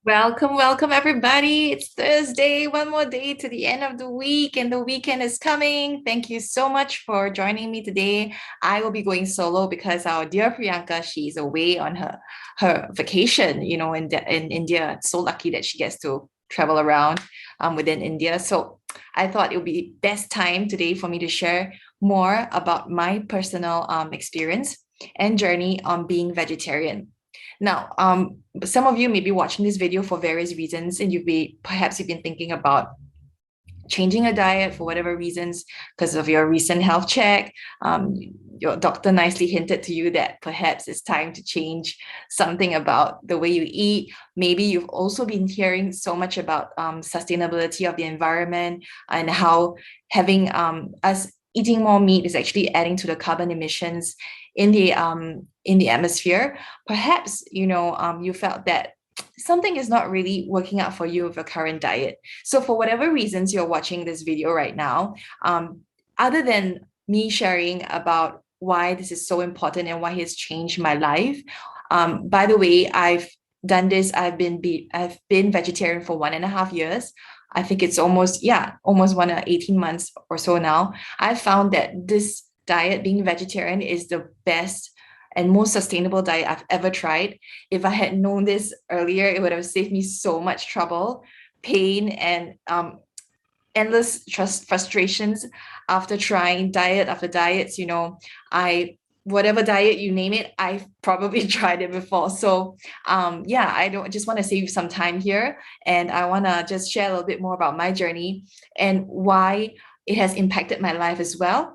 Welcome, welcome everybody. It's Thursday, one more day to the end of the week, and the weekend is coming. Thank you so much for joining me today. I will be going solo because our dear Priyanka, she's away on her vacation, in India. It's so lucky that she gets to travel around within India. So I thought it would be best time today for me to share more about my personal experience and journey on being vegetarian. Now, some of you may be watching this video for various reasons, and perhaps you've been thinking about changing a diet for whatever reasons because of your recent health check. Your doctor nicely hinted to you that perhaps it's time to change something about the way you eat. Maybe you've also been hearing so much about sustainability of the environment and how having us eating more meat is actually adding to the carbon emissions in the atmosphere. Perhaps you felt that something is not really working out for you with your current diet. So for whatever reasons you're watching this video right now, other than me sharing about why this is so important and why it's changed my life, by the way, I've done this. I've been vegetarian for 1.5 years. I think it's almost 18 months or so now. I found that this diet, being vegetarian, is the best and most sustainable diet I've ever tried. If I had known this earlier, it would have saved me so much trouble, pain, and endless frustrations after trying diet after diets. I whatever diet you name it, I've probably tried it before. So yeah, I don't just want to save some time here, and I want to just share a little bit more about my journey and why it has impacted my life as well.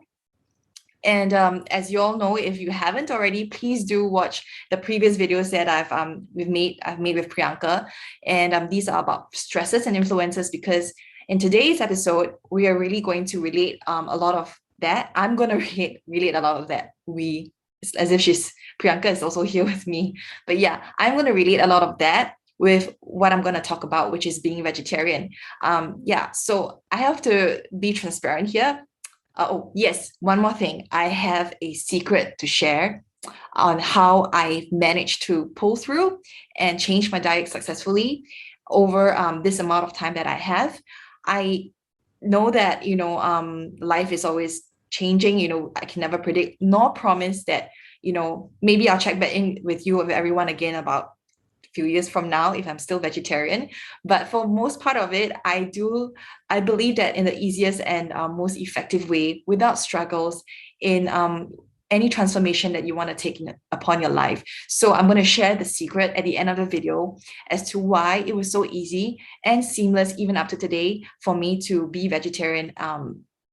And as you all know, if you haven't already, please do watch the previous videos that I've made with Priyanka. And these are about stresses and influences, because in today's episode, we are really going to relate a lot of that. I'm going to relate a lot of that. As if Priyanka is also here with me. But yeah, I'm going to relate a lot of that with what I'm going to talk about, which is being vegetarian. Yeah, so I have to be transparent here. Oh, yes, one more thing. I have a secret to share on how I managed to pull through and change my diet successfully over this amount of time that I have. I know that, life is always changing. I can never predict nor promise that, maybe I'll check back in with you, with everyone again about few years from now if I'm still vegetarian. But for most part of it, I believe that in the easiest and most effective way, without struggles, in any transformation that you want to take upon your life. So I'm going to share the secret at the end of the video as to why it was so easy and seamless even up to today for me to be vegetarian,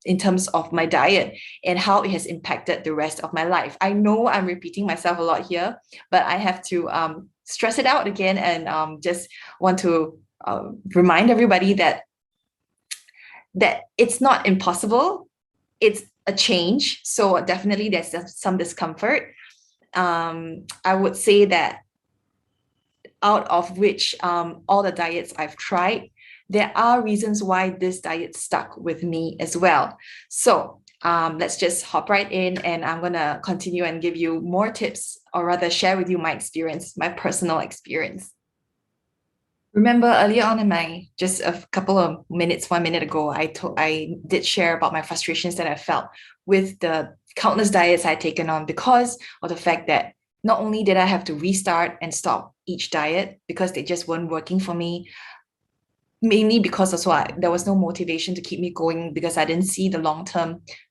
in terms of my diet, and how it has impacted the rest of my life. I know I'm repeating myself a lot here, but I have to stress it out again, and just want to remind everybody that it's not impossible. It's a change. So definitely there's some discomfort. I would say that out of which all the diets I've tried, there are reasons why this diet stuck with me as well. So let's just hop right in, and I'm going to continue and give you more tips, or rather share with you my experience, my personal experience. Remember earlier on in my, just a couple of minutes, 1 minute ago, I did share about my frustrations that I felt with the countless diets I'd taken on, because of the fact that not only did I have to restart and stop each diet because they just weren't working for me, mainly because also there was no motivation to keep me going, because I didn't see the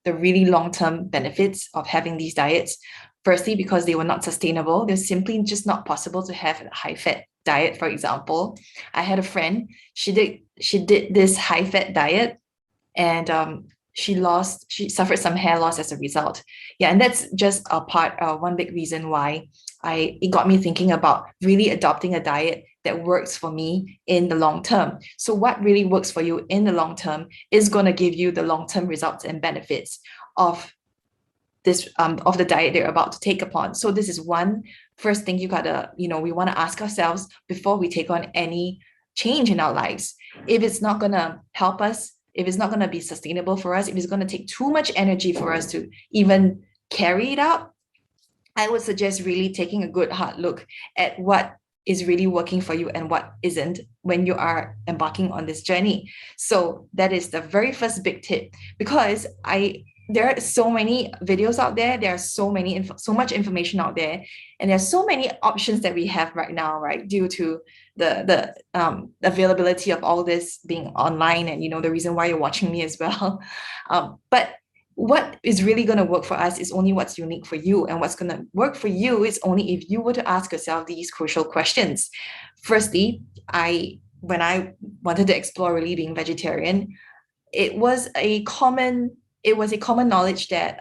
really long-term benefits of having these diets. Firstly, because they were not sustainable. They're simply just not possible to have a high-fat diet. For example, I had a friend, she did this high-fat diet, and she suffered some hair loss as a result. Yeah, and that's just one big reason why it got me thinking about really adopting a diet that works for me in the long term. So what really works for you in the long term is going to give you the long-term results and benefits of this of the diet they're about to take upon. So this is one first thing we want to ask ourselves before we take on any change in our lives. If it's not going to help us, if it's not going to be sustainable for us, if it's going to take too much energy for us to even carry it out, I would suggest really taking a good hard look at what is really working for you and what isn't when you are embarking on this journey. So that is the very first big tip, because there are so many videos out there, there are so much information out there, and there's so many options that we have right now, right, due to the availability of all this being online, and the reason why you're watching me as well. But what is really going to work for us is only what's unique for you, and what's going to work for you is only if you were to ask yourself these crucial questions. Firstly, when I wanted to explore really being vegetarian, it was a common knowledge that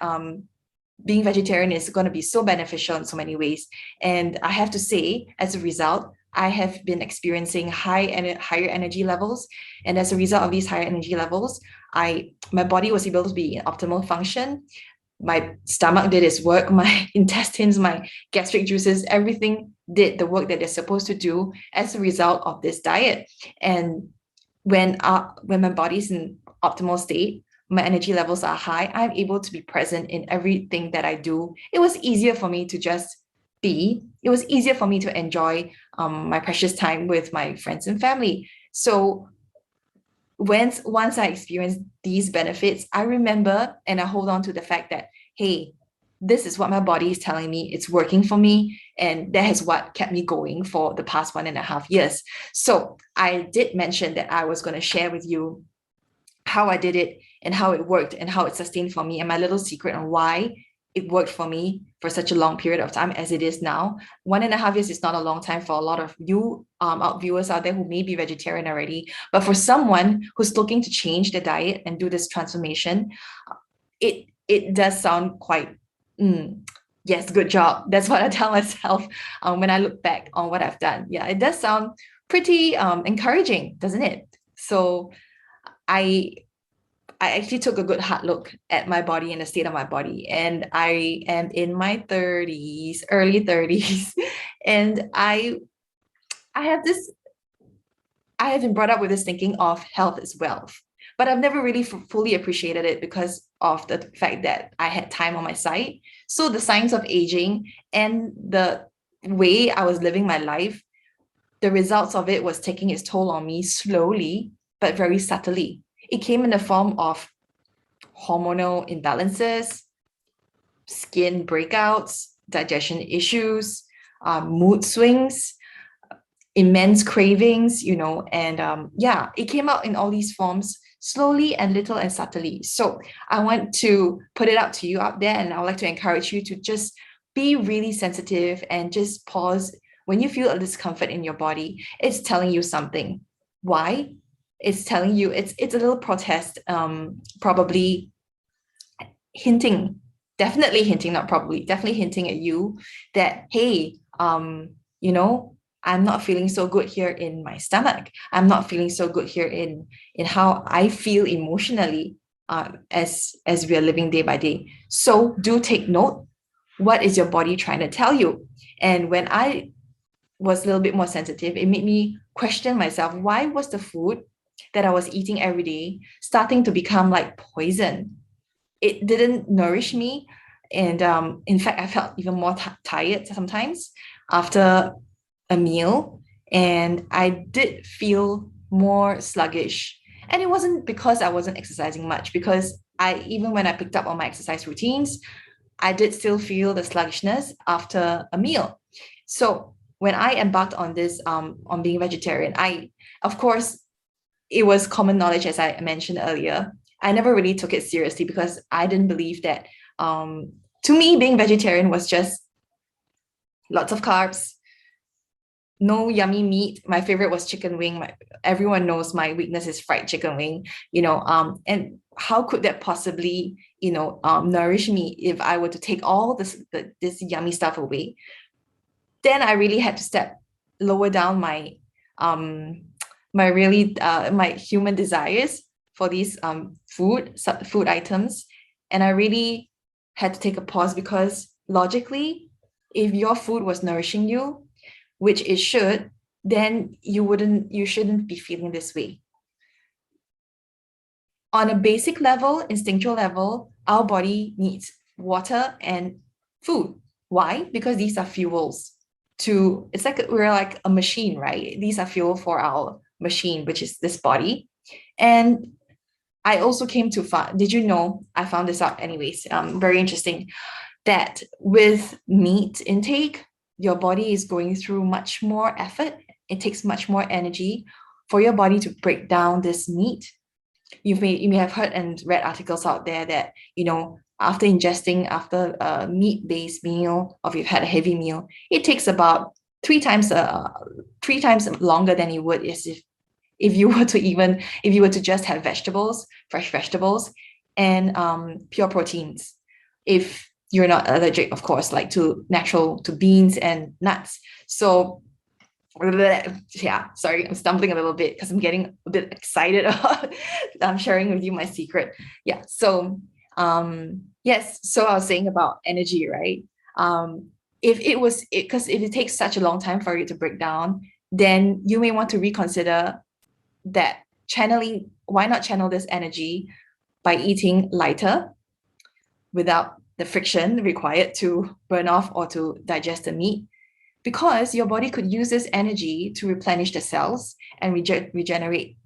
being vegetarian is going to be so beneficial in so many ways. And I have to say, as a result, I have been experiencing higher energy levels. And as a result of these higher energy levels, my body was able to be in optimal function. My stomach did its work, my intestines, my gastric juices, everything did the work that they're supposed to do as a result of this diet. And when my body's in optimal state, my energy levels are high, I'm able to be present in everything that I do. It was easier for me to just be. It was easier for me to enjoy my precious time with my friends and family. So once I experienced these benefits, I remember and I hold on to the fact that, hey, this is what my body is telling me. It's working for me. And that is what kept me going for the past 1.5 years. So I did mention that I was going to share with you how I did it and how it worked and how it sustained for me, and my little secret on why it worked for me for such a long period of time as it is now. 1.5 years is not a long time for a lot of you viewers out there who may be vegetarian already. But for someone who's looking to change their diet and do this transformation, it does sound quite, yes, good job. That's what I tell myself when I look back on what I've done. Yeah, it does sound pretty encouraging, doesn't it? So I actually took a good hard look at my body and the state of my body. And I am in my 30s, early 30s. And I have been brought up with this thinking of health is wealth. But I've never really fully appreciated it because of the fact that I had time on my side. So the signs of aging and the way I was living my life, the results of it was taking its toll on me slowly, but very subtly. It came in the form of hormonal imbalances, skin breakouts, digestion issues, mood swings, immense cravings, and it came out in all these forms slowly and little and subtly. So I want to put it out to you out there, and I would like to encourage you to just be really sensitive and just pause when you feel a discomfort in your body. It's telling you something. Why? It's telling you, it's a little protest, probably hinting, definitely hinting, not probably, definitely hinting at you that, hey, I'm not feeling so good here in my stomach. I'm not feeling so good here in how I feel emotionally, as we are living day by day. So do take note. What is your body trying to tell you? And when I was a little bit more sensitive, it made me question myself. Why was the food that I was eating every day starting to become like poison? It didn't nourish me. And in fact, I felt even more tired sometimes after a meal. And I did feel more sluggish. And it wasn't because I wasn't exercising much, because even when I picked up on my exercise routines, I did still feel the sluggishness after a meal. So when I embarked on this, on being vegetarian, of course, it was common knowledge, as I mentioned earlier. I never really took it seriously because I didn't believe that, to me, being vegetarian was just lots of carbs, no yummy meat. My favorite was chicken wing. Everyone knows my weakness is fried chicken wing, and how could that possibly, nourish me if I were to take all this yummy stuff away? Then I really had to lower down my my human desires for these food items. And I really had to take a pause, because logically, if your food was nourishing you, which it should, then you shouldn't be feeling this way. On a basic level, instinctual level, our body needs water and food. Why? Because these are fuels it's like we're like a machine, right? These are fuel for our machine, which is this body. And I also came to find, did you know, I found this out anyways, very interesting, that with meat intake, your body is going through much more effort. It takes much more energy for your body to break down this meat. You may have heard and read articles out there that, after ingesting after a meat-based meal, or if you've had a heavy meal, it takes about three times longer than it would if you were to just have vegetables, fresh vegetables, and pure proteins. If you're not allergic, of course, like to beans and nuts. So yeah, sorry, I'm stumbling a little bit because I'm getting a bit excited about I'm sharing with you my secret. Yeah. So yes, so I was saying about energy, right? If it was because if it takes such a long time for it to break down, then you may want to reconsider that why not channel this energy by eating lighter without the friction required to burn off or to digest the meat, because your body could use this energy to replenish the cells and regenerate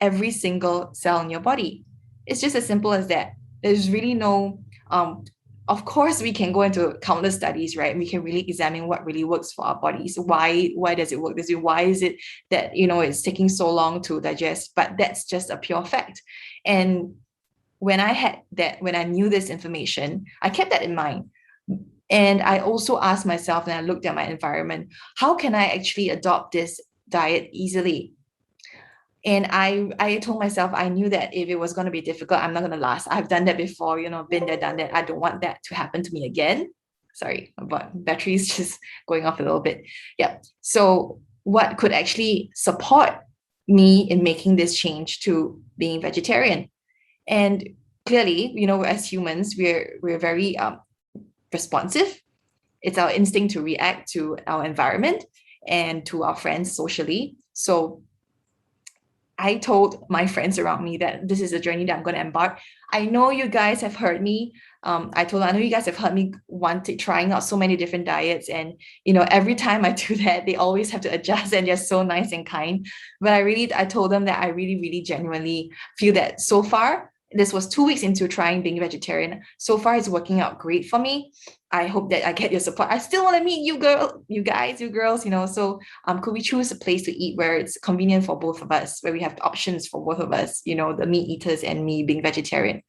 every single cell in your body. It's just as simple as that. There's really no, of course, we can go into countless studies, right? We can really examine what really works for our bodies. Why does it work this way? Why is it that, it's taking so long to digest? But that's just a pure fact. And when I knew this information, I kept that in mind. And I also asked myself, and I looked at my environment, how can I actually adopt this diet easily? And I told myself, I knew that if it was going to be difficult, I'm not going to last. I've done that before, been there, done that. I don't want that to happen to me again. Sorry, but battery's just going off a little bit. Yeah. So what could actually support me in making this change to being vegetarian? And clearly, as humans, we're very responsive. It's our instinct to react to our environment and to our friends socially. So I told my friends around me that this is a journey that I'm going to embark. I know you guys have heard me. I know you guys have heard me trying out so many different diets. And, every time I do that, they always have to adjust, and they're so nice and kind. But I told them that I really, really genuinely feel that so far, this was 2 weeks into trying being vegetarian. So far, it's working out great for me. I hope that I get your support. I still want to meet you guys, you girls, so could we choose a place to eat where it's convenient for both of us, where we have options for both of us, the meat eaters and me being vegetarian.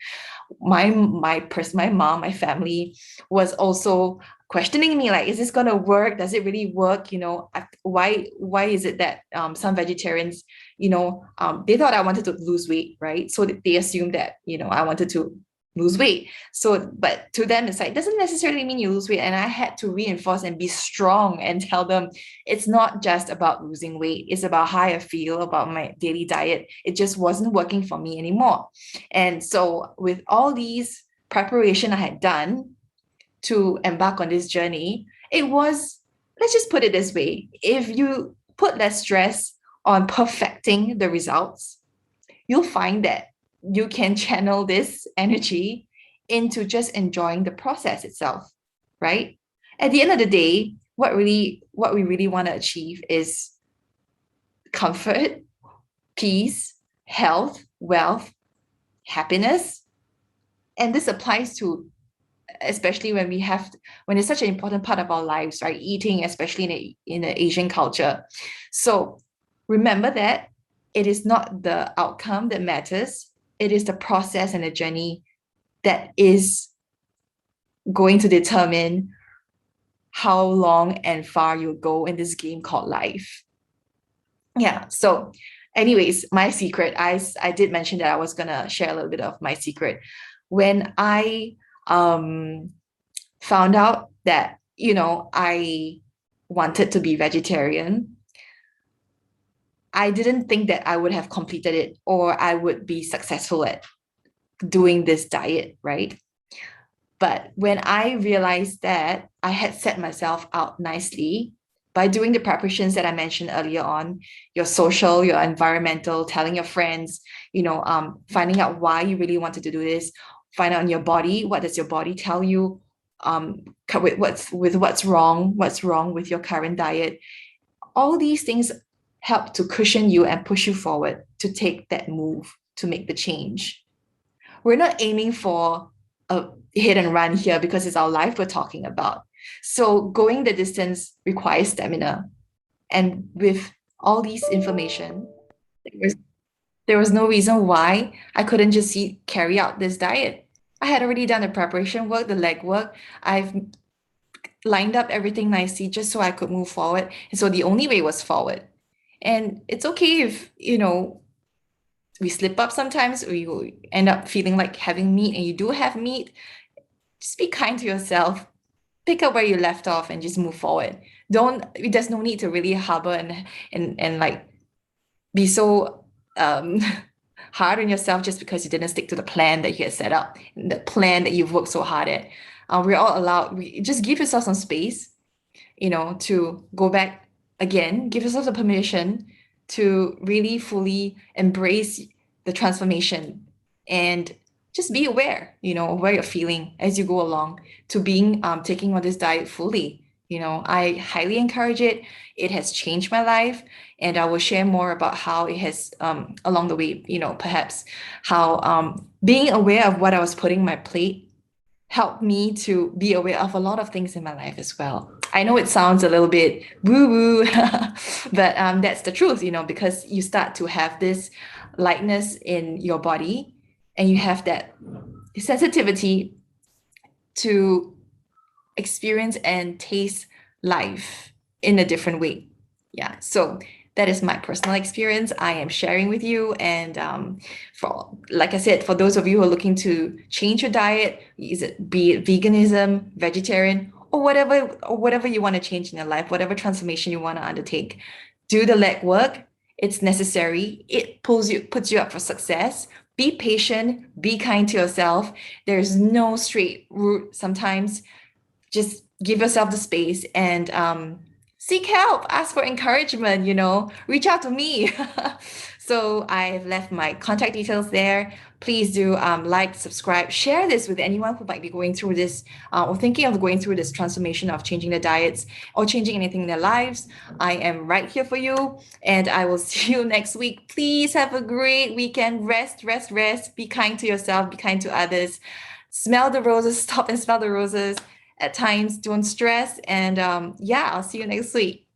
My mom, my family was also questioning me, like, is this gonna work? Does it really work? Why is it that some vegetarians, they thought I wanted to lose weight, right? So they assumed that, I wanted to lose weight. So, but to them, it's like, doesn't necessarily mean you lose weight. And I had to reinforce and be strong and tell them it's not just about losing weight. It's about how I feel about my daily diet. It just wasn't working for me anymore. And so with all these preparation I had done to embark on this journey, let's just put it this way. If you put less stress on perfecting the results, you'll find that you can channel this energy into just enjoying the process itself, right? At the end of the day, what we really want to achieve is comfort, peace, health, wealth, happiness. And this applies to, especially when it's such an important part of our lives, right? Eating, especially in the Asian culture. So remember that it is not the outcome that matters. It is the process and the journey that is going to determine how long and far you go in this game called life. Yeah. So anyways, my secret, I did mention that I was going to share a little bit of my secret. When I found out that, I wanted to be vegetarian, I didn't think that I would have completed it or I would be successful at doing this diet, right? But when I realized that I had set myself out nicely by doing the preparations that I mentioned earlier on, your social, your environmental, telling your friends, finding out why you really wanted to do this, find out in your body, what does your body tell you? what's wrong with your current diet. All these things help to cushion you and push you forward to take that move, to make the change. We're not aiming for a hit and run here because it's our life we're talking about. So going the distance requires stamina. And with all these information, there was, there was no reason why I couldn't just carry out this diet. I had already done the preparation work, the leg work. I've lined up everything nicely just so I could move forward. And so the only way was forward. And it's okay if, we slip up sometimes, or you end up feeling like having meat and you do have meat. Just be kind to yourself. Pick up where you left off and just move forward. There's no need to really harbor and like be so hard on yourself just because you didn't stick to the plan that you had set up, the plan that you've worked so hard at. We're all allowed, we just give yourself some space, to go back again, give yourself the permission to really fully embrace the transformation and just be aware, of where you're feeling as you go along to being taking on this diet fully. I highly encourage it. It has changed my life, and I will share more about how it has along the way, perhaps how being aware of what I was putting on my plate helped me to be aware of a lot of things in my life as well. I know it sounds a little bit woo-woo, but that's the truth, because you start to have this lightness in your body and you have that sensitivity to experience and taste life in a different way. Yeah, so that is my personal experience I am sharing with you. And for, like I said, for those of you who are looking to change your diet, be it veganism, vegetarian, or whatever you want to change in your life, whatever transformation you want to undertake, do the legwork. It's necessary. It puts you up for success. Be patient, be kind to yourself. There's no straight route sometimes. Just give yourself the space and seek help, ask for encouragement, reach out to me. So I've left my contact details there. Please do like, subscribe, share this with anyone who might be going through this or thinking of going through this transformation of changing their diets or changing anything in their lives. I am right here for you, and I will see you next week. Please have a great weekend. Rest, rest, rest. Be kind to yourself, be kind to others. Smell the roses, stop and smell the roses at times. Don't stress. And yeah, I'll see you next week.